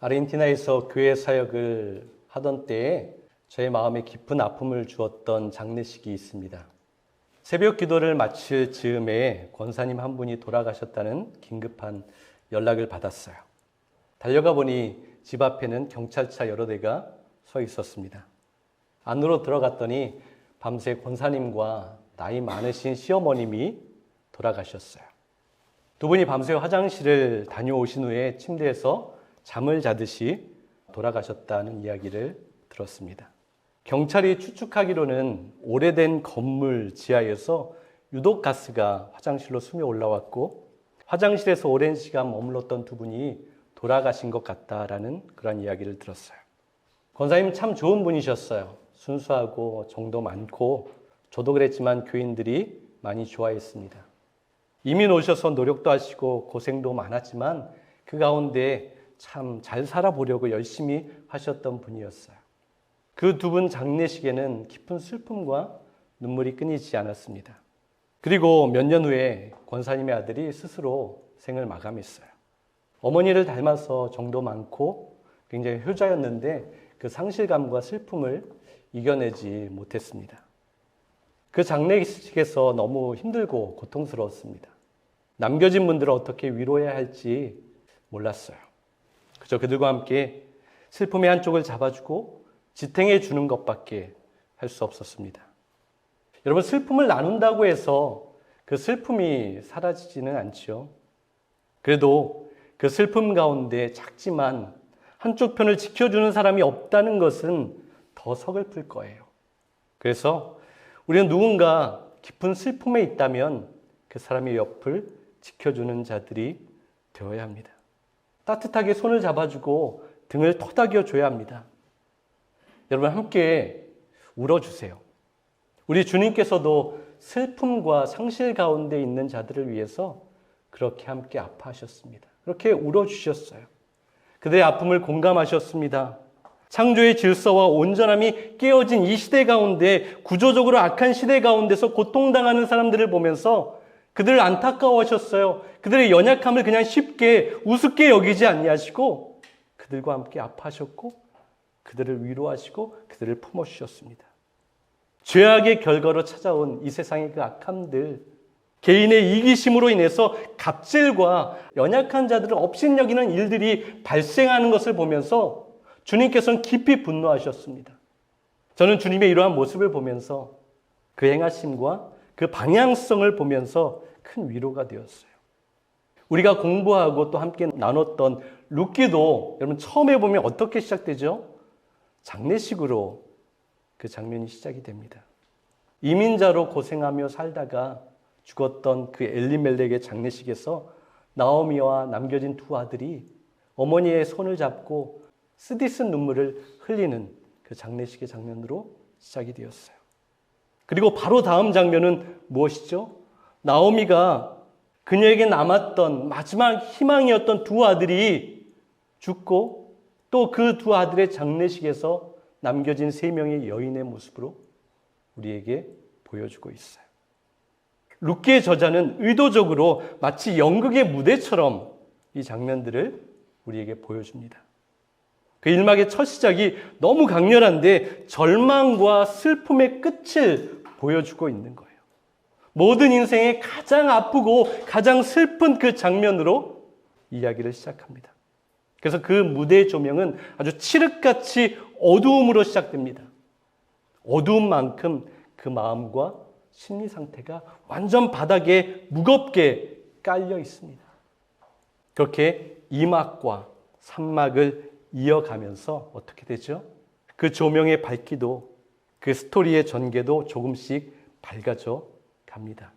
아르헨티나에서 교회 사역을 하던 때에 저의 마음에 깊은 아픔을 주었던 장례식이 있습니다. 새벽 기도를 마칠 즈음에 권사님 한 분이 돌아가셨다는 긴급한 연락을 받았어요. 달려가 보니 집 앞에는 경찰차 여러 대가 서 있었습니다. 안으로 들어갔더니 밤새 권사님과 나이 많으신 시어머님이 돌아가셨어요. 두 분이 밤새 화장실을 다녀오신 후에 침대에서 잠을 자듯이 돌아가셨다는 이야기를 들었습니다. 경찰이 추측하기로는 오래된 건물 지하에서 유독 가스가 화장실로 스며 올라왔고 화장실에서 오랜 시간 머물렀던 두 분이 돌아가신 것 같다라는 그런 이야기를 들었어요. 권사님 참 좋은 분이셨어요. 순수하고 정도 많고 저도 그랬지만 교인들이 많이 좋아했습니다. 이민 오셔서 노력도 하시고 고생도 많았지만 그 가운데 참 잘 살아보려고 열심히 하셨던 분이었어요. 그 두 분 장례식에는 깊은 슬픔과 눈물이 끊이지 않았습니다. 그리고 몇 년 후에 권사님의 아들이 스스로 생을 마감했어요. 어머니를 닮아서 정도 많고 굉장히 효자였는데 그 상실감과 슬픔을 이겨내지 못했습니다. 그 장례식에서 너무 힘들고 고통스러웠습니다. 남겨진 분들을 어떻게 위로해야 할지 몰랐어요. 그저 그들과 함께 슬픔의 한쪽을 잡아주고 지탱해 주는 것밖에 할 수 없었습니다. 여러분, 슬픔을 나눈다고 해서 그 슬픔이 사라지지는 않죠. 그래도 그 슬픔 가운데 작지만 한쪽 편을 지켜주는 사람이 없다는 것은 더 서글플 거예요. 그래서 우리는 누군가 깊은 슬픔에 있다면 그 사람의 옆을 지켜주는 자들이 되어야 합니다. 따뜻하게 손을 잡아주고 등을 토닥여줘야 합니다. 여러분, 함께 울어주세요. 우리 주님께서도 슬픔과 상실 가운데 있는 자들을 위해서 그렇게 함께 아파하셨습니다. 그렇게 울어주셨어요. 그들의 아픔을 공감하셨습니다. 창조의 질서와 온전함이 깨어진 이 시대 가운데, 구조적으로 악한 시대 가운데서 고통당하는 사람들을 보면서 그들을 안타까워하셨어요. 그들의 연약함을 그냥 쉽게 우습게 여기지 아니하시고 그들과 함께 아파하셨고 그들을 위로하시고 그들을 품어주셨습니다. 죄악의 결과로 찾아온 이 세상의 그 악함들, 개인의 이기심으로 인해서 갑질과 연약한 자들을 업신여기는 일들이 발생하는 것을 보면서 주님께서는 깊이 분노하셨습니다. 저는 주님의 이러한 모습을 보면서 그 행하심과 그 방향성을 보면서 큰 위로가 되었어요. 우리가 공부하고 또 함께 나눴던 룻기도 여러분 처음에 보면 어떻게 시작되죠? 장례식으로 그 장면이 시작이 됩니다. 이민자로 고생하며 살다가 죽었던 그 엘리멜렉의 장례식에서 나오미와 남겨진 두 아들이 어머니의 손을 잡고 쓰디쓴 눈물을 흘리는 그 장례식의 장면으로 시작이 되었어요. 그리고 바로 다음 장면은 무엇이죠? 나오미가 그녀에게 남았던 마지막 희망이었던 두 아들이 죽고 또 그 두 아들의 장례식에서 남겨진 세 명의 여인의 모습으로 우리에게 보여주고 있어요. 룻기의 저자는 의도적으로 마치 연극의 무대처럼 이 장면들을 우리에게 보여줍니다. 그 일막의 첫 시작이 너무 강렬한데 절망과 슬픔의 끝을 보여주고 있는 거예요. 모든 인생의 가장 아프고 가장 슬픈 그 장면으로 이야기를 시작합니다. 그래서 그 무대의 조명은 아주 칠흑같이 어두움으로 시작됩니다. 어두운 만큼 그 마음과 심리 상태가 완전 바닥에 무겁게 깔려 있습니다. 그렇게 2막과 3막을 이어가면서 어떻게 되죠? 그 조명의 밝기도 그 스토리의 전개도 조금씩 밝아져 갑니다.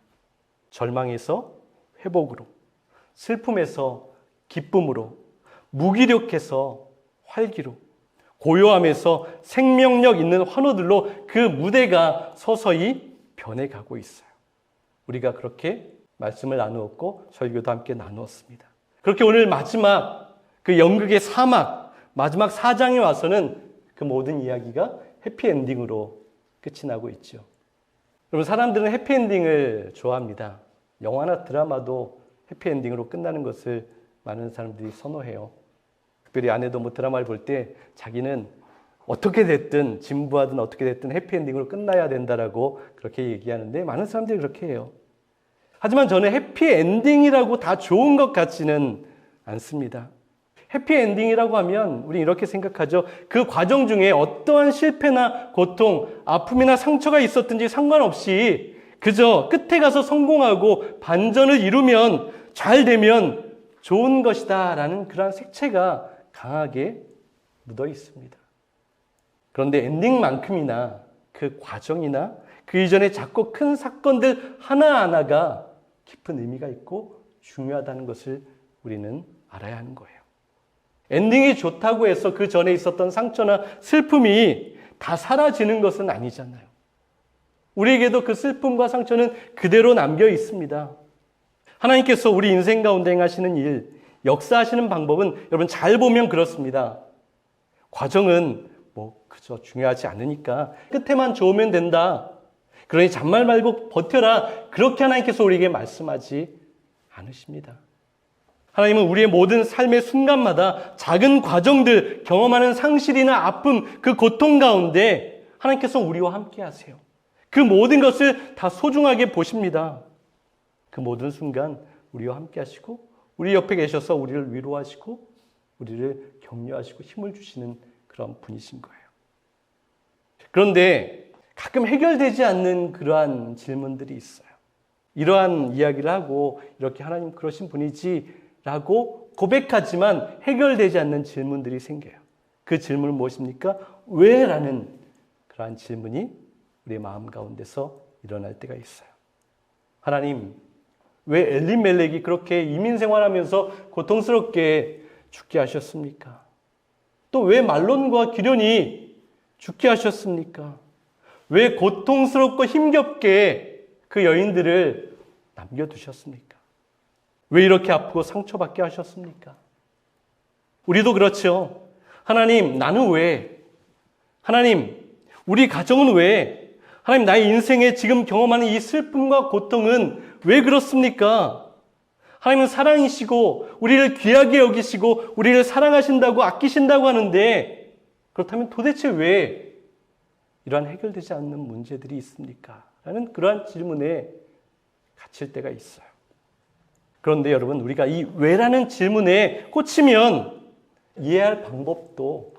절망에서 회복으로, 슬픔에서 기쁨으로, 무기력해서 활기로, 고요함에서 생명력 있는 환호들로 그 무대가 서서히 변해가고 있어요. 우리가 그렇게 말씀을 나누었고 설교도 함께 나누었습니다. 그렇게 오늘 마지막 그 연극의 4막, 마지막 4장에 와서는 그 모든 이야기가 해피엔딩으로 끝이 나고 있죠. 여러분, 사람들은 해피엔딩을 좋아합니다. 영화나 드라마도 해피엔딩으로 끝나는 것을 많은 사람들이 선호해요. 특별히 아내도 뭐 드라마를 볼 때 자기는 어떻게 됐든 진부하든 어떻게 됐든 해피엔딩으로 끝나야 된다라고 그렇게 얘기하는데 많은 사람들이 그렇게 해요. 하지만 저는 해피엔딩이라고 다 좋은 것 같지는 않습니다. 해피엔딩이라고 하면 우리 이렇게 생각하죠. 그 과정 중에 어떠한 실패나 고통, 아픔이나 상처가 있었든지 상관없이 그저 끝에 가서 성공하고 반전을 이루면 잘 되면 좋은 것이다 라는 그런 색채가 강하게 묻어 있습니다. 그런데 엔딩만큼이나 그 과정이나 그 이전에 작고 큰 사건들 하나하나가 깊은 의미가 있고 중요하다는 것을 우리는 알아야 하는 거예요. 엔딩이 좋다고 해서 그 전에 있었던 상처나 슬픔이 다 사라지는 것은 아니잖아요. 우리에게도 그 슬픔과 상처는 그대로 남겨 있습니다. 하나님께서 우리 인생 가운데 행하시는 일, 역사하시는 방법은 여러분 잘 보면 그렇습니다. 과정은 뭐 그저 중요하지 않으니까 끝에만 좋으면 된다. 그러니 잔말 말고 버텨라. 그렇게 하나님께서 우리에게 말씀하지 않으십니다. 하나님은 우리의 모든 삶의 순간마다 작은 과정들, 경험하는 상실이나 아픔, 그 고통 가운데 하나님께서 우리와 함께 하세요. 그 모든 것을 다 소중하게 보십니다. 그 모든 순간 우리와 함께 하시고 우리 옆에 계셔서 우리를 위로하시고 우리를 격려하시고 힘을 주시는 그런 분이신 거예요. 그런데 가끔 해결되지 않는 그러한 질문들이 있어요. 이러한 이야기를 하고 이렇게 하나님 그러신 분이지 라고 고백하지만 해결되지 않는 질문들이 생겨요. 그 질문은 무엇입니까? 왜? 라는 그러한 질문이 우리의 마음 가운데서 일어날 때가 있어요. 하나님, 왜 엘리멜렉이 그렇게 이민 생활하면서 고통스럽게 죽게 하셨습니까? 또 왜 말론과 기련이 죽게 하셨습니까? 왜 고통스럽고 힘겹게 그 여인들을 남겨두셨습니까? 왜 이렇게 아프고 상처받게 하셨습니까? 우리도 그렇죠. 하나님, 나는 왜? 하나님, 우리 가정은 왜? 하나님, 나의 인생에 지금 경험하는 이 슬픔과 고통은 왜 그렇습니까? 하나님은 사랑이시고 우리를 귀하게 여기시고 우리를 사랑하신다고 아끼신다고 하는데 그렇다면 도대체 왜 이러한 해결되지 않는 문제들이 있습니까? 라는 그러한 질문에 갇힐 때가 있어요. 그런데 여러분, 우리가 이 왜라는 질문에 꽂히면 이해할 방법도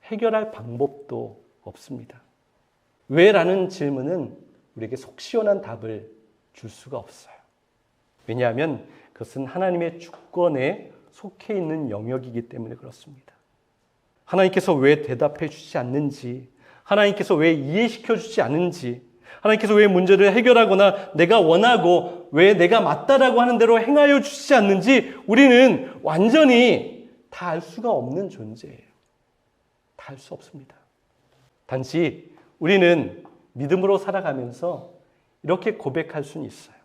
해결할 방법도 없습니다. 왜라는 질문은 우리에게 속 시원한 답을 줄 수가 없어요. 왜냐하면 그것은 하나님의 주권에 속해 있는 영역이기 때문에 그렇습니다. 하나님께서 왜 대답해 주지 않는지, 하나님께서 왜 이해시켜 주지 않는지, 하나님께서 왜 문제를 해결하거나 내가 원하고 왜 내가 맞다라고 하는 대로 행하여 주시지 않는지 우리는 완전히 다 알 수가 없는 존재예요. 다 알 수 없습니다. 단지 우리는 믿음으로 살아가면서 이렇게 고백할 수는 있어요.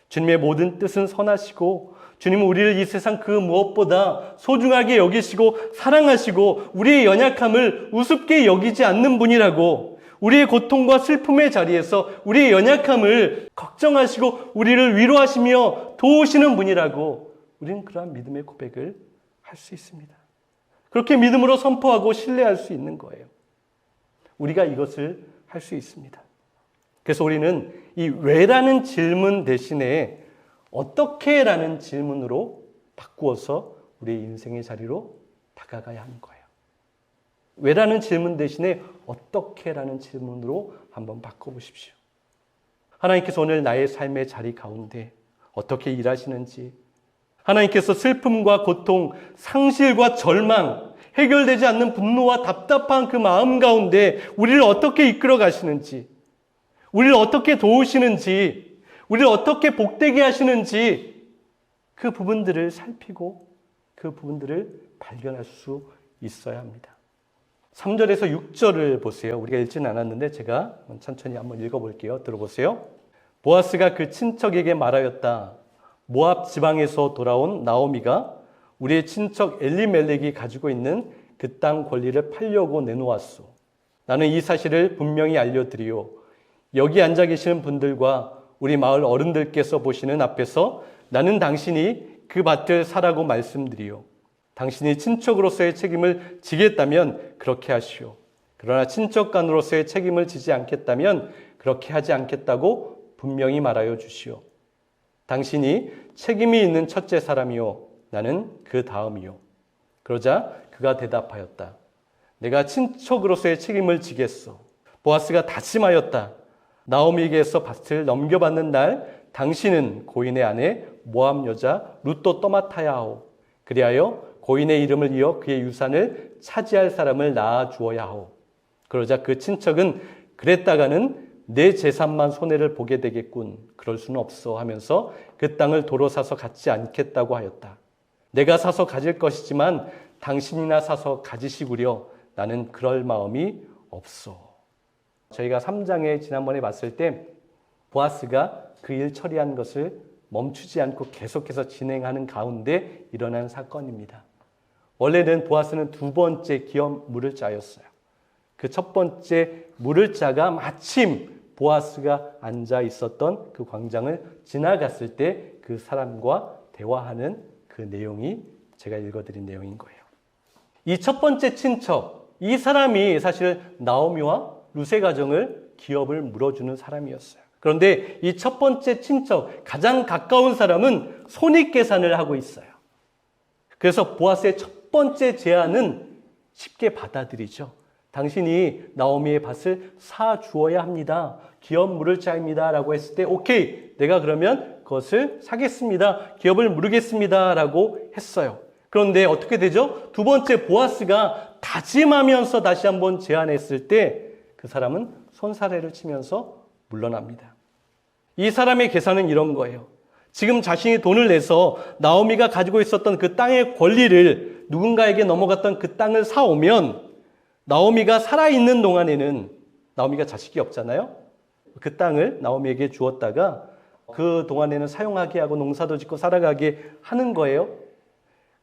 주님의 모든 뜻은 선하시고 주님은 우리를 이 세상 그 무엇보다 소중하게 여기시고 사랑하시고 우리의 연약함을 우습게 여기지 않는 분이라고, 우리의 고통과 슬픔의 자리에서 우리의 연약함을 걱정하시고 우리를 위로하시며 도우시는 분이라고 우리는 그러한 믿음의 고백을 할 수 있습니다. 그렇게 믿음으로 선포하고 신뢰할 수 있는 거예요. 우리가 이것을 할 수 있습니다. 그래서 우리는 이 왜라는 질문 대신에 어떻게라는 질문으로 바꾸어서 우리의 인생의 자리로 다가가야 하는 거예요. 왜라는 질문 대신에 어떻게라는 질문으로 한번 바꿔보십시오. 하나님께서 오늘 나의 삶의 자리 가운데 어떻게 일하시는지, 하나님께서 슬픔과 고통, 상실과 절망, 해결되지 않는 분노와 답답한 그 마음 가운데 우리를 어떻게 이끌어 가시는지, 우리를 어떻게 도우시는지, 우리를 어떻게 복되게 하시는지 그 부분들을 살피고 그 부분들을 발견할 수 있어야 합니다. 3절에서 6절을 보세요. 우리가 읽지는 않았는데 제가 천천히 한번 읽어볼게요. 들어보세요. 보아스가 그 친척에게 말하였다. 모압 지방에서 돌아온 나오미가 우리의 친척 엘리멜렉이 가지고 있는 그 땅 권리를 팔려고 내놓았소. 나는 이 사실을 분명히 알려드리오. 여기 앉아 계시는 분들과 우리 마을 어른들께서 보시는 앞에서 나는 당신이 그 밭을 사라고 말씀드리오. 당신이 친척으로서의 책임을 지겠다면 그렇게 하시오. 그러나 친척간으로서의 책임을 지지 않겠다면 그렇게 하지 않겠다고 분명히 말하여 주시오. 당신이 책임이 있는 첫째 사람이요. 나는 그 다음이요. 그러자 그가 대답하였다. 내가 친척으로서의 책임을 지겠소. 보아스가 다짐하였다. 나오미에게서 밭을 넘겨받는 날 당신은 고인의 아내 모압 여자 룻도 떠맡아야 하오. 그리하여 고인의 이름을 이어 그의 유산을 차지할 사람을 낳아 주어야 하오. 그러자 그 친척은 그랬다가는 내 재산만 손해를 보게 되겠군. 그럴 수는 없어 하면서 그 땅을 도로 사서 갖지 않겠다고 하였다. 내가 사서 가질 것이지만 당신이나 사서 가지시구려. 나는 그럴 마음이 없어. 저희가 3장에 지난번에 봤을 때 보아스가 그 일 처리한 것을 멈추지 않고 계속해서 진행하는 가운데 일어난 사건입니다. 원래는 보아스는 두 번째 기업 물을 자였어요. 그 첫 번째 물을 자가 마침 보아스가 앉아 있었던 그 광장을 지나갔을 때 그 사람과 대화하는 그 내용이 제가 읽어드린 내용인 거예요. 이 첫 번째 친척, 이 사람이 사실 나오미와 룻의 가정을 기업을 물어주는 사람이었어요. 그런데 이 첫 번째 친척, 가장 가까운 사람은 손익계산을 하고 있어요. 그래서 보아스의 첫 번째 제안은 쉽게 받아들이죠. 당신이 나오미의 밭을 사주어야 합니다. 기업 물을 자입니다. 라고 했을 때 오케이, 내가 그러면 그것을 사겠습니다. 기업을 물으겠습니다. 라고 했어요. 그런데 어떻게 되죠? 두 번째 보아스가 다짐하면서 다시 한번 제안했을 때 그 사람은 손사래를 치면서 물러납니다. 이 사람의 계산은 이런 거예요. 지금 자신이 돈을 내서 나오미가 가지고 있었던 그 땅의 권리를 누군가에게 넘어갔던 그 땅을 사오면 나오미가 살아있는 동안에는 나오미가 자식이 없잖아요. 그 땅을 나오미에게 주었다가 그 동안에는 사용하게 하고 농사도 짓고 살아가게 하는 거예요.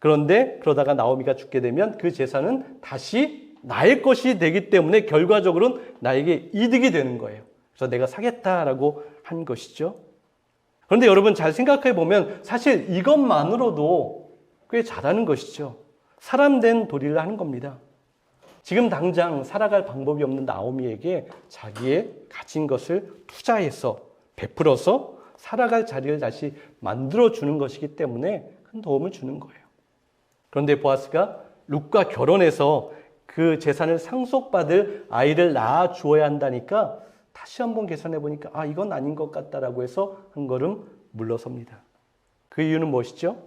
그런데 그러다가 나오미가 죽게 되면 그 재산은 다시 나의 것이 되기 때문에 결과적으로는 나에게 이득이 되는 거예요. 그래서 내가 사겠다라고 한 것이죠. 그런데 여러분 잘 생각해 보면 사실 이것만으로도 꽤 잘하는 것이죠. 사람된 도리를 하는 겁니다. 지금 당장 살아갈 방법이 없는 나오미에게 자기의 가진 것을 투자해서 베풀어서 살아갈 자리를 다시 만들어주는 것이기 때문에 큰 도움을 주는 거예요. 그런데 보아스가 룻과 결혼해서 그 재산을 상속받을 아이를 낳아 주어야 한다니까 다시 한번 계산해 보니까 이건 아닌 것 같다라고 해서 한 걸음 물러섭니다. 그 이유는 무엇이죠?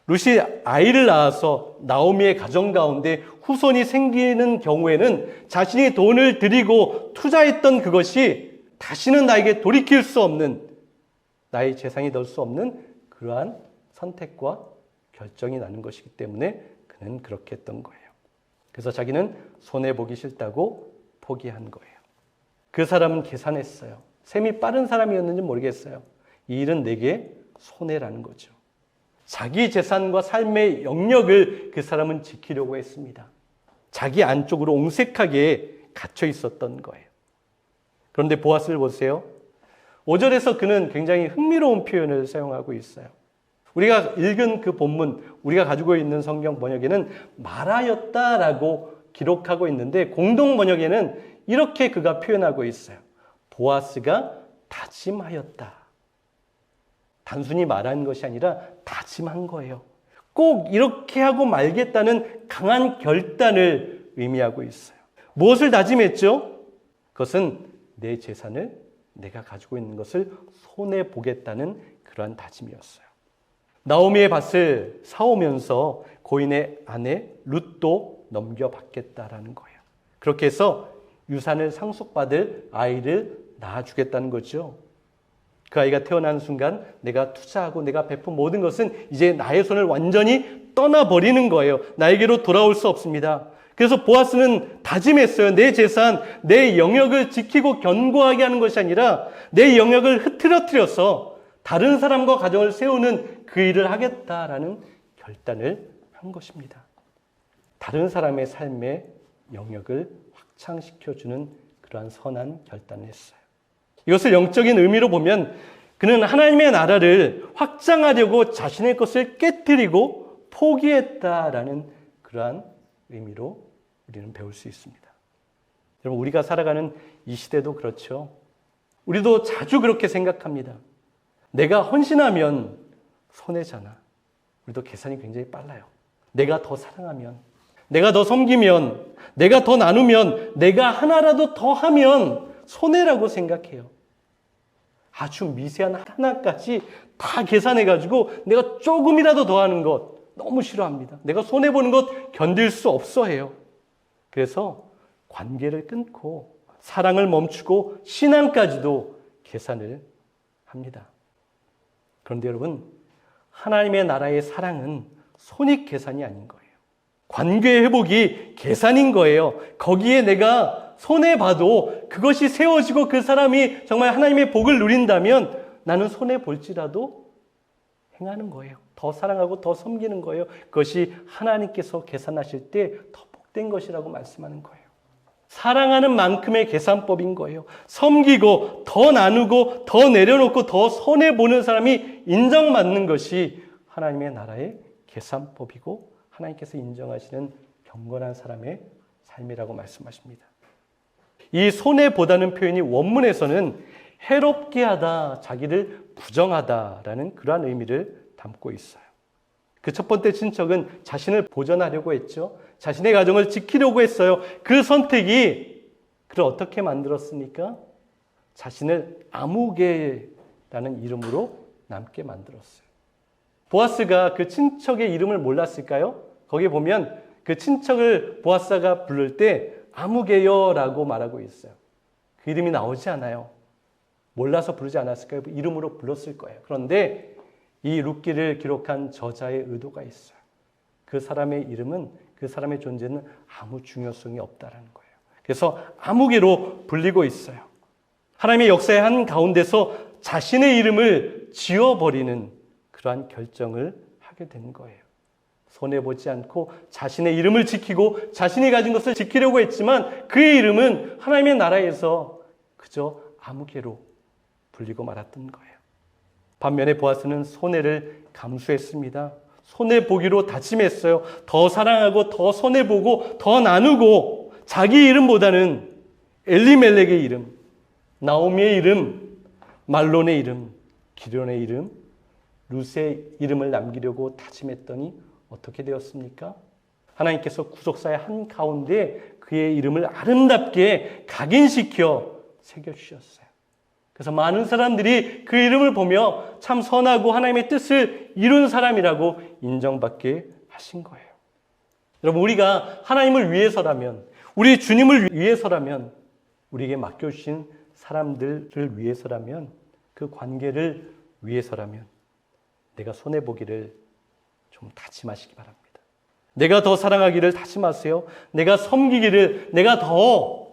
룻이 아이를 낳아서 나오미의 가정 가운데 후손이 생기는 경우에는 자신이 돈을 들이고 투자했던 그것이 다시는 나에게 돌이킬 수 없는, 나의 재산이 될 수 없는 그러한 선택과 결정이 나는 것이기 때문에 그는 그렇게 했던 거예요. 그래서 자기는 손해보기 싫다고 포기한 거예요. 그 사람은 계산했어요. 셈이 빠른 사람이었는지 모르겠어요. 이 일은 내게 손해라는 거죠. 자기 재산과 삶의 영역을 그 사람은 지키려고 했습니다. 자기 안쪽으로 옹색하게 갇혀 있었던 거예요. 그런데 보아스를 보세요. 5절에서 그는 굉장히 흥미로운 표현을 사용하고 있어요. 우리가 읽은 그 본문, 우리가 가지고 있는 성경 번역에는 말하였다라고 기록하고 있는데 공동 번역에는 이렇게 그가 표현하고 있어요. 보아스가 다짐하였다. 단순히 말한 것이 아니라 다짐한 거예요. 꼭 이렇게 하고 말겠다는 강한 결단을 의미하고 있어요. 무엇을 다짐했죠? 그것은 내 재산을, 내가 가지고 있는 것을 손해보겠다는 그러한 다짐이었어요. 나오미의 밭을 사오면서 고인의 아내 룻도 넘겨받겠다라는 거예요. 그렇게 해서 유산을 상속받을 아이를 낳아주겠다는 거죠. 그 아이가 태어나는 순간 내가 투자하고 내가 베푼 모든 것은 이제 나의 손을 완전히 떠나버리는 거예요. 나에게로 돌아올 수 없습니다. 그래서 보아스는 다짐했어요. 내 재산, 내 영역을 지키고 견고하게 하는 것이 아니라 내 영역을 흐트러뜨려서 다른 사람과 가정을 세우는 그 일을 하겠다라는 결단을 한 것입니다. 다른 사람의 삶의 영역을 확장시켜주는 그러한 선한 결단을 했어요. 이것을 영적인 의미로 보면 그는 하나님의 나라를 확장하려고 자신의 것을 깨뜨리고 포기했다라는 그러한 의미로 우리는 배울 수 있습니다. 여러분, 우리가 살아가는 이 시대도 그렇죠. 우리도 자주 그렇게 생각합니다. 내가 헌신하면 손해잖아. 우리도 계산이 굉장히 빨라요. 내가 더 사랑하면, 내가 더 섬기면, 내가 더 나누면, 내가 하나라도 더 하면 손해라고 생각해요. 아주 미세한 하나까지 다 계산해가지고 내가 조금이라도 더 하는 것 너무 싫어합니다. 내가 손해보는 것 견딜 수 없어 해요. 그래서 관계를 끊고 사랑을 멈추고 신앙까지도 계산을 합니다. 그런데 여러분, 하나님의 나라의 사랑은 손익 계산이 아닌 거예요. 관계 회복이 계산인 거예요. 거기에 내가 손해봐도 그것이 세워지고 그 사람이 정말 하나님의 복을 누린다면 나는 손해볼지라도 행하는 거예요. 더 사랑하고 더 섬기는 거예요. 그것이 하나님께서 계산하실 때 더 복된 것이라고 말씀하는 거예요. 사랑하는 만큼의 계산법인 거예요. 섬기고 더 나누고 더 내려놓고 더 손해보는 사람이 인정받는 것이 하나님의 나라의 계산법이고 하나님께서 인정하시는 경건한 사람의 삶이라고 말씀하십니다. 이 손해보다는 표현이 원문에서는 해롭게 하다, 자기를 부정하다라는 그러한 의미를 담고 있어요. 그 첫 번째 친척은 자신을 보전하려고 했죠. 자신의 가정을 지키려고 했어요. 그 선택이 그를 어떻게 만들었습니까? 자신을 아무개라는 이름으로 남게 만들었어요. 보아스가 그 친척의 이름을 몰랐을까요? 거기에 보면 그 친척을 보아스가 부를 때 아무개여라고 말하고 있어요. 그 이름이 나오지 않아요. 몰라서 부르지 않았을까요? 이름으로 불렀을 거예요. 그런데 이 룻기를 기록한 저자의 의도가 있어요. 그 사람의 이름은, 그 사람의 존재는 아무 중요성이 없다라는 거예요. 그래서 아무개로 불리고 있어요. 하나님의 역사의 한 가운데서 자신의 이름을 지워버리는 그러한 결정을 하게 된 거예요. 손해보지 않고 자신의 이름을 지키고 자신이 가진 것을 지키려고 했지만 그의 이름은 하나님의 나라에서 그저 아무개로 불리고 말았던 거예요. 반면에 보아스는 손해를 감수했습니다. 손해보기로 다짐했어요. 더 사랑하고 더 손해보고 더 나누고 자기 이름보다는 엘리멜렉의 이름, 나오미의 이름, 말론의 이름, 기련의 이름, 룻의 이름을 남기려고 다짐했더니 어떻게 되었습니까? 하나님께서 구속사의 한가운데 그의 이름을 아름답게 각인시켜 새겨주셨어요. 그래서 많은 사람들이 그 이름을 보며 참 선하고 하나님의 뜻을 이룬 사람이라고 인정받게 하신 거예요. 여러분, 우리가 하나님을 위해서라면, 우리 주님을 위해서라면, 우리에게 맡겨주신 사람들을 위해서라면, 그 관계를 위해서라면 내가 손해보기를 좀 다짐하시기 바랍니다. 내가 더 사랑하기를 다짐하세요. 내가 섬기기를, 내가 더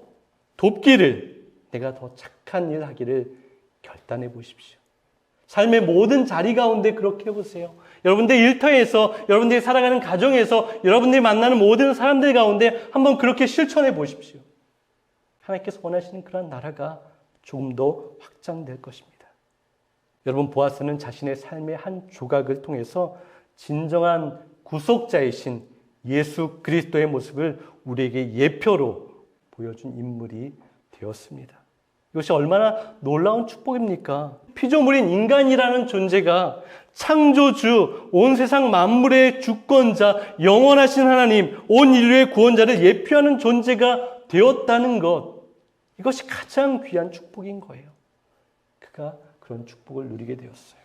돕기를, 내가 더 착한 일 하기를 결단해 보십시오. 삶의 모든 자리 가운데 그렇게 해보세요. 여러분들 일터에서, 여러분들이 살아가는 가정에서, 여러분들이 만나는 모든 사람들 가운데 한번 그렇게 실천해 보십시오. 하나님께서 원하시는 그런 나라가 조금 더 확장될 것입니다. 여러분, 보아스는 자신의 삶의 한 조각을 통해서 진정한 구속자이신 예수 그리스도의 모습을 우리에게 예표로 보여준 인물이 되었습니다. 이것이 얼마나 놀라운 축복입니까? 피조물인 인간이라는 존재가 창조주, 온 세상 만물의 주권자, 영원하신 하나님, 온 인류의 구원자를 예표하는 존재가 되었다는 것, 이것이 가장 귀한 축복인 거예요. 그가 그런 축복을 누리게 되었어요.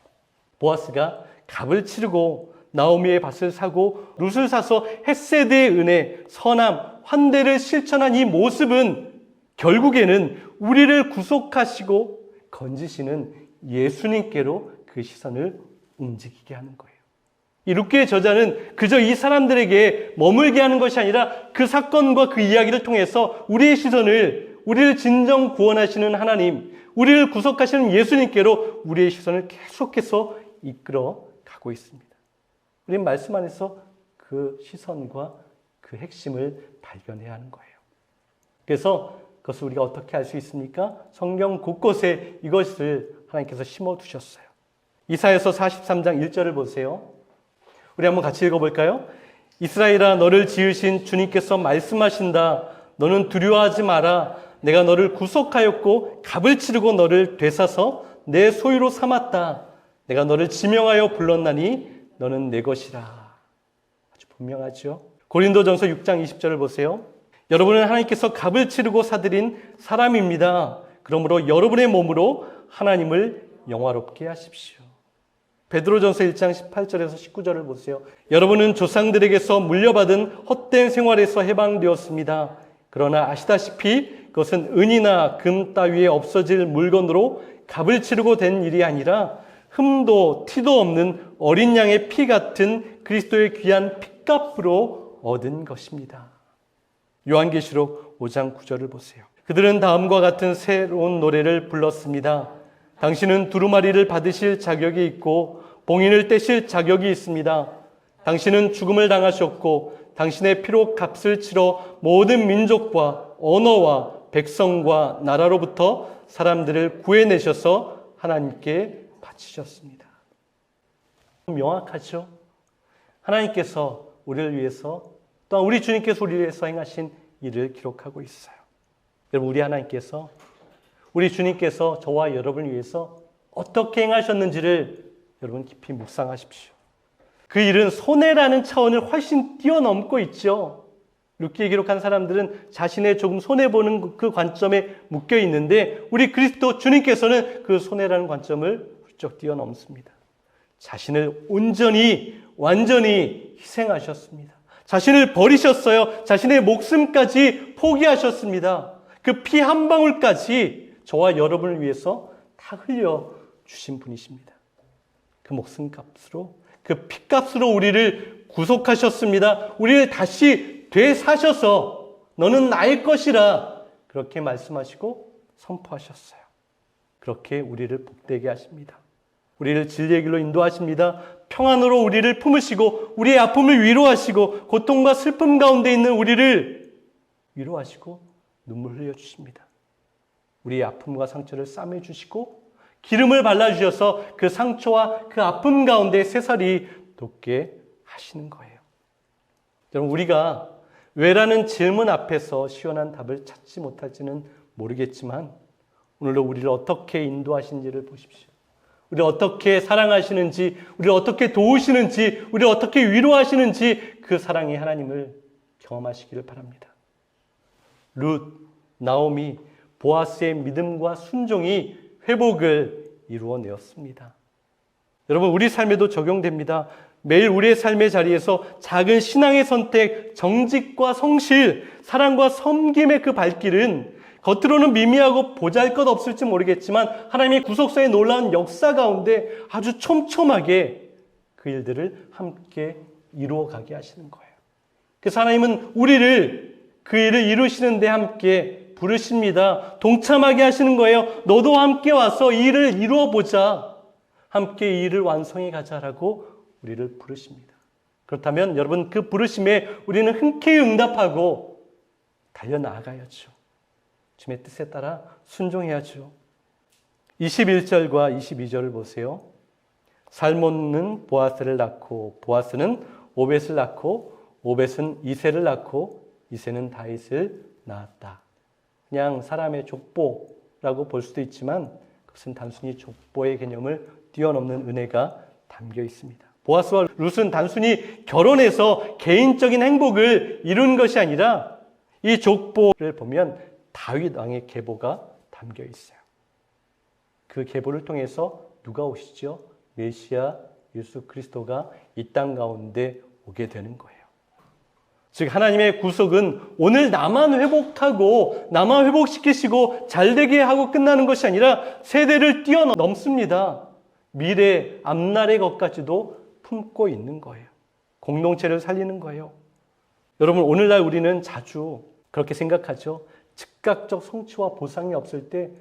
보아스가 값을 치르고 나오미의 밭을 사고 룻을 사서 헷세드의 은혜, 선함, 환대를 실천한 이 모습은 결국에는 우리를 구속하시고 건지시는 예수님께로 그 시선을 움직이게 하는 거예요. 이 룻기의 저자는 그저 이 사람들에게 머물게 하는 것이 아니라 그 사건과 그 이야기를 통해서 우리의 시선을, 우리를 진정 구원하시는 하나님, 우리를 구속하시는 예수님께로 우리의 시선을 계속해서 이끌어 가고 있습니다. 우리는 말씀 안에서 그 시선과 그 핵심을 발견해야 하는 거예요. 그래서 그것을 우리가 어떻게 알 수 있습니까? 성경 곳곳에 이것을 하나님께서 심어두셨어요. 이사야서 43장 1절을 보세요. 우리 한번 같이 읽어볼까요? 이스라엘아, 너를 지으신 주님께서 말씀하신다. 너는 두려워하지 마라. 내가 너를 구속하였고 값을 치르고 너를 되사서 내 소유로 삼았다. 내가 너를 지명하여 불렀나니 너는 내 것이라. 아주 분명하죠. 고린도전서 6장 20절을 보세요. 여러분은 하나님께서 값을 치르고 사들인 사람입니다. 그러므로 여러분의 몸으로 하나님을 영화롭게 하십시오. 베드로전서 1장 18절에서 19절을 보세요. 여러분은 조상들에게서 물려받은 헛된 생활에서 해방되었습니다. 그러나 아시다시피 그것은 은이나 금 따위에 없어질 물건으로 값을 치르고 된 일이 아니라 흠도 티도 없는 어린 양의 피 같은 그리스도의 귀한 피값으로 얻은 것입니다. 요한계시록 5장 9절을 보세요. 그들은 다음과 같은 새로운 노래를 불렀습니다. 당신은 두루마리를 받으실 자격이 있고 봉인을 떼실 자격이 있습니다. 당신은 죽음을 당하셨고 당신의 피로 값을 치러 모든 민족과 언어와 백성과 나라로부터 사람들을 구해내셔서 하나님께 바치셨습니다. 명확하죠? 하나님께서 우리를 위해서 또한 우리 주님께서 우리를 위해서 행하신 일을 기록하고 있어요. 여러분, 우리 주님께서 저와 여러분을 위해서 어떻게 행하셨는지를 여러분 깊이 묵상하십시오. 그 일은 손해라는 차원을 훨씬 뛰어넘고 있죠. 룻기에 기록한 사람들은 자신의 조금 손해보는 그 관점에 묶여 있는데 우리 그리스도 주님께서는 그 손해라는 관점을 훌쩍 뛰어넘습니다. 자신을 온전히 완전히 희생하셨습니다. 자신을 버리셨어요. 자신의 목숨까지 포기하셨습니다. 그 피 한 방울까지 저와 여러분을 위해서 다 흘려주신 분이십니다. 그 목숨값으로, 그 피값으로 우리를 구속하셨습니다. 우리를 다시 되사셔서 너는 나의 것이라 그렇게 말씀하시고 선포하셨어요. 그렇게 우리를 복되게 하십니다. 우리를 진리의 길로 인도하십니다. 평안으로 우리를 품으시고 우리의 아픔을 위로하시고 고통과 슬픔 가운데 있는 우리를 위로하시고 눈물 흘려주십니다. 우리의 아픔과 상처를 싸매주시고 기름을 발라주셔서 그 상처와 그 아픔 가운데 새살이 돋게 하시는 거예요. 여러분, 우리가 왜라는 질문 앞에서 시원한 답을 찾지 못할지는 모르겠지만 오늘도 우리를 어떻게 인도하신지를 보십시오. 우리를 어떻게 사랑하시는지, 우리를 어떻게 도우시는지, 우리를 어떻게 위로하시는지 그 사랑의 하나님을 경험하시기를 바랍니다. 룻, 나오미, 보아스의 믿음과 순종이 회복을 이루어내었습니다. 여러분, 우리 삶에도 적용됩니다. 매일 우리의 삶의 자리에서 작은 신앙의 선택, 정직과 성실, 사랑과 섬김의 그 발길은 겉으로는 미미하고 보잘것없을지 모르겠지만 하나님의 구속사의 놀라운 역사 가운데 아주 촘촘하게 그 일들을 함께 이루어가게 하시는 거예요. 그래서 하나님은 우리를 그 일을 이루시는 데 함께 부르십니다. 동참하게 하시는 거예요. 너도 함께 와서 이 일을 이루어보자. 함께 이 일을 완성해 가자라고 우리를 부르십니다. 그렇다면 여러분, 그 부르심에 우리는 흔쾌히 응답하고 달려나가야죠. 주님의 뜻에 따라 순종해야죠. 21절과 22절을 보세요. 살몬은 보아스를 낳고 보아스는 오벳을 낳고 오벳은 이새를 낳고 이새는 다윗을 낳았다. 그냥 사람의 족보라고 볼 수도 있지만 그것은 단순히 족보의 개념을 뛰어넘는 은혜가 담겨 있습니다. 보아스와 룻은 단순히 결혼해서 개인적인 행복을 이룬 것이 아니라 이 족보를 보면 다윗 왕의 계보가 담겨 있어요. 그 계보를 통해서 누가 오시죠? 메시아 예수 그리스도가 이 땅 가운데 오게 되는 거예요. 즉 하나님의 구속은 오늘 나만 회복하고 나만 회복시키시고 잘되게 하고 끝나는 것이 아니라 세대를 뛰어넘습니다. 미래 앞날의 것까지도 품고 있는 거예요. 공동체를 살리는 거예요. 여러분, 오늘날 우리는 자주 그렇게 생각하죠. 즉각적 성취와 보상이 없을 때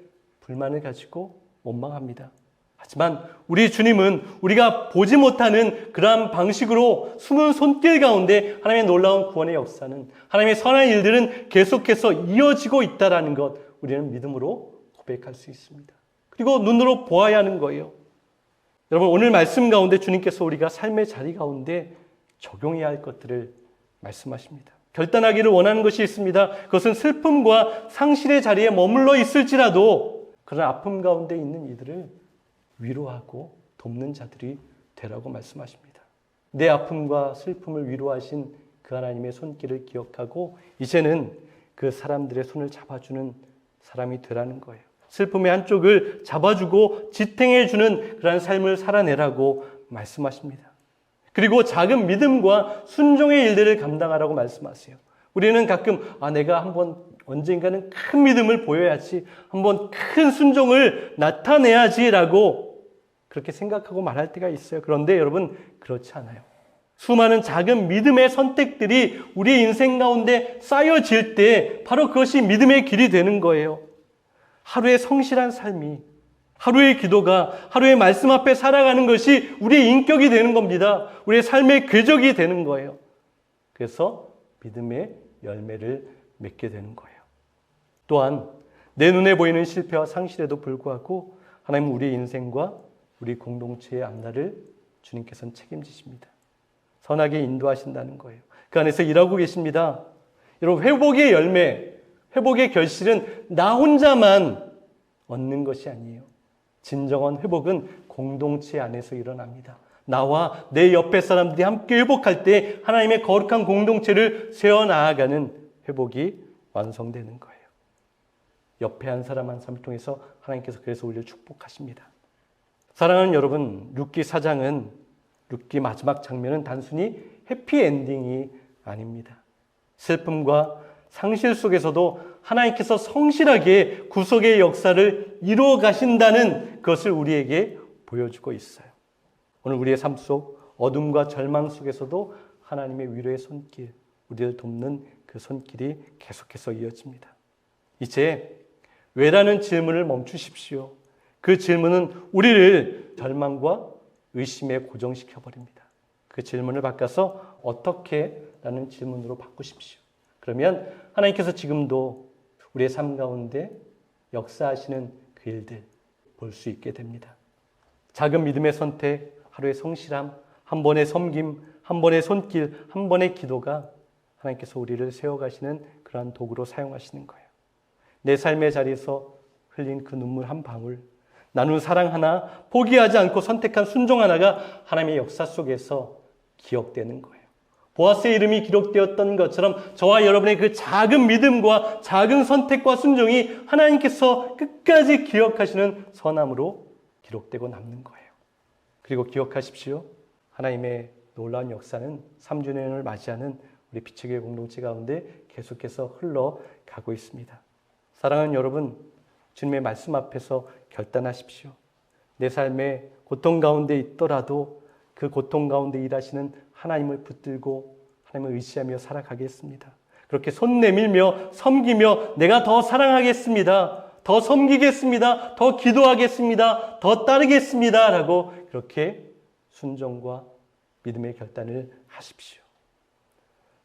불만을 가지고 원망합니다. 하지만 우리 주님은 우리가 보지 못하는 그러한 방식으로 숨은 손길 가운데 하나님의 놀라운 구원의 역사는, 하나님의 선한 일들은 계속해서 이어지고 있다는 것, 우리는 믿음으로 고백할 수 있습니다. 그리고 눈으로 보아야 하는 거예요. 여러분, 오늘 말씀 가운데 주님께서 우리가 삶의 자리 가운데 적용해야 할 것들을 말씀하십니다. 결단하기를 원하는 것이 있습니다. 그것은 슬픔과 상실의 자리에 머물러 있을지라도 그런 아픔 가운데 있는 이들을 위로하고 돕는 자들이 되라고 말씀하십니다. 내 아픔과 슬픔을 위로하신 그 하나님의 손길을 기억하고 이제는 그 사람들의 손을 잡아주는 사람이 되라는 거예요. 슬픔의 한쪽을 잡아주고 지탱해주는 그런 삶을 살아내라고 말씀하십니다. 그리고 작은 믿음과 순종의 일들을 감당하라고 말씀하세요. 우리는 가끔 내가 한번 언젠가는 큰 믿음을 보여야지, 한번 큰 순종을 나타내야지라고 그렇게 생각하고 말할 때가 있어요. 그런데 여러분 그렇지 않아요. 수많은 작은 믿음의 선택들이 우리 인생 가운데 쌓여질 때 바로 그것이 믿음의 길이 되는 거예요. 하루의 성실한 삶이, 하루의 기도가, 하루의 말씀 앞에 살아가는 것이 우리의 인격이 되는 겁니다. 우리의 삶의 궤적이 되는 거예요. 그래서 믿음의 열매를 맺게 되는 거예요. 또한 내 눈에 보이는 실패와 상실에도 불구하고 하나님은 우리의 인생과 우리 공동체의 앞날을 주님께서는 책임지십니다. 선하게 인도하신다는 거예요. 그 안에서 일하고 계십니다. 여러분, 회복의 열매, 회복의 결실은 나 혼자만 얻는 것이 아니에요. 진정한 회복은 공동체 안에서 일어납니다. 나와 내 옆에 사람들이 함께 회복할 때 하나님의 거룩한 공동체를 세워나가는 회복이 완성되는 거예요. 옆에 한 사람 한 사람을 통해서 하나님께서 그래서 우리를 축복하십니다. 사랑하는 여러분, 룻기 4장은 룻기 마지막 장면은 단순히 해피엔딩이 아닙니다. 슬픔과 상실 속에서도 하나님께서 성실하게 구속의 역사를 이루어 가신다는 것을 우리에게 보여주고 있어요. 오늘 우리의 삶 속 어둠과 절망 속에서도 하나님의 위로의 손길, 우리를 돕는 그 손길이 계속해서 이어집니다. 이제 왜라는 질문을 멈추십시오. 그 질문은 우리를 절망과 의심에 고정시켜버립니다. 그 질문을 바꿔서 어떻게? 라는 질문으로 바꾸십시오. 그러면 하나님께서 지금도 우리의 삶 가운데 역사하시는 그 일들 볼 수 있게 됩니다. 작은 믿음의 선택, 하루의 성실함, 한 번의 섬김, 한 번의 손길, 한 번의 기도가 하나님께서 우리를 세워가시는 그러한 도구로 사용하시는 거예요. 내 삶의 자리에서 흘린 그 눈물 한 방울, 나눈 사랑 하나, 포기하지 않고 선택한 순종 하나가 하나님의 역사 속에서 기억되는 거예요. 보아스의 이름이 기록되었던 것처럼 저와 여러분의 그 작은 믿음과 작은 선택과 순종이 하나님께서 끝까지 기억하시는 선함으로 기록되고 남는 거예요. 그리고 기억하십시오. 하나님의 놀라운 역사는 3주년을 맞이하는 우리 빛의 교회 공동체 가운데 계속해서 흘러가고 있습니다. 사랑하는 여러분, 주님의 말씀 앞에서 결단하십시오. 내 삶의 고통 가운데 있더라도 그 고통 가운데 일하시는 하나님을 붙들고 하나님을 의지하며 살아가겠습니다. 그렇게 손 내밀며 섬기며 내가 더 사랑하겠습니다. 더 섬기겠습니다. 더 기도하겠습니다. 더 따르겠습니다. 라고 그렇게 순종과 믿음의 결단을 하십시오.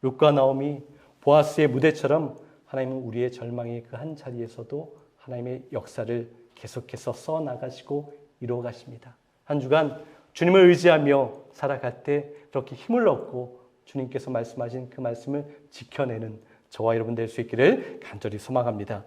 룻과 나오미, 보아스의 무대처럼 하나님은 우리의 절망의 그 한 자리에서도 하나님의 역사를 계속해서 써나가시고 이루어가십니다. 한 주간 주님을 의지하며 살아갈 때 그렇게 힘을 얻고 주님께서 말씀하신 그 말씀을 지켜내는 저와 여러분 될 수 있기를 간절히 소망합니다.